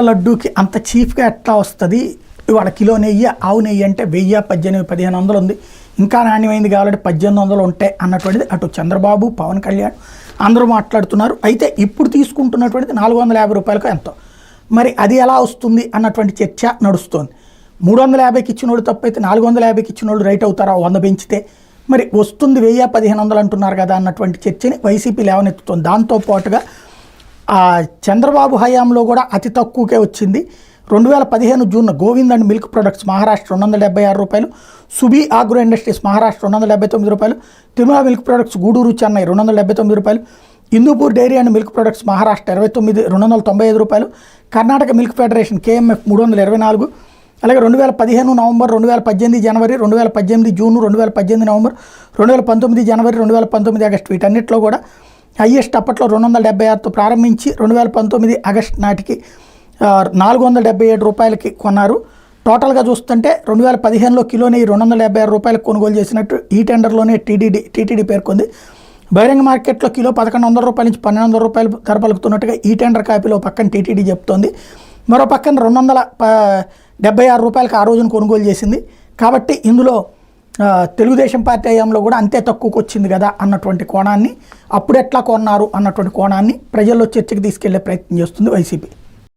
లడ్డూకి అంత చీప్గా ఎట్లా వస్తుంది? ఇవాళ కిలో నెయ్యి, ఆవు నెయ్యి అంటే 1000, 1800, 1500 ఉంది. ఇంకా నాణ్యమైంది కావాలంటే 1800 ఉంటాయి అన్నటువంటిది అటు చంద్రబాబు, పవన్ కళ్యాణ్ అందరూ మాట్లాడుతున్నారు. అయితే ఇప్పుడు తీసుకుంటున్నటువంటిది 450 రూపాయలకు ఎంతో. మరి అది ఎలా వస్తుంది అన్నటువంటి చర్చ నడుస్తోంది. 350కి ఇచ్చినోడు తప్పు అయితే 450కి ఇచ్చినోడు రైట్ అవుతారా 100 పెంచితే? మరి వస్తుంది 1000, 1500 అంటున్నారు కదా అన్నటువంటి చర్చని వైసీపీ లేవనెత్తుతోంది. దాంతోపాటుగా చంద్రబాబు హయాంలో కూడా అతి తక్కువకే వచ్చింది. 2015 June Govind and milk products Maharashtra 276 రూపాయలు, సుబీ ఆగ్రో ఇండస్ట్రీస్ మహారాష్ట్ర 279 రూపాయలు, తిరుమల మిల్క్ ప్రొడక్ట్స్ గూడూరు చెన్నై 279 రూపాయలు, Hindupur dairy and milk products Maharashtra 295 రూపాయలు, కర్ణాటక మిల్క్ ఫెడరేషన్ KMF 324, అలాగే 2015 నవంబర్, 2018 జనవరి, 2018 జూన్, 2018 నవంబర్, 2019 జనవరి, 2019 ఆగస్టు వీటన్నిటిలో కూడా హయ్యెస్ట్ అప్పట్లో 276తో ప్రారంభించి 2019 ఆగస్టు నాటికి 477 రూపాయలకి కొన్నారు. టోటల్గా చూస్తుంటే 2015లో కిలో నెయ్యి 276 రూపాయలకు కొనుగోలు చేసినట్టు ఈ టెండర్లోనే టీటీడీ పేర్కొంది. బహిరంగ మార్కెట్లో కిలో 1100 రూపాయల నుంచి 1200 రూపాయలు ధర పలుకుతున్నట్టుగా ఈ టెండర్ కాపీలో పక్కన టీటీడీ చెప్తోంది. మరో పక్కన 276 రూపాయలకు ఆ రోజున కొనుగోలు చేసింది. కాబట్టి ఇందులో తెలుగుదేశం పార్టీ హయాంలో కూడా అంతే తక్కువకు వచ్చింది కదా అన్నటువంటి కోణాన్ని, అప్పుడు ఎట్లా కొన్నారు అన్నటువంటి కోణాన్ని ప్రజల్లో చర్చకి తీసుకెళ్లే ప్రయత్నం చేస్తుంది వైసీపీ.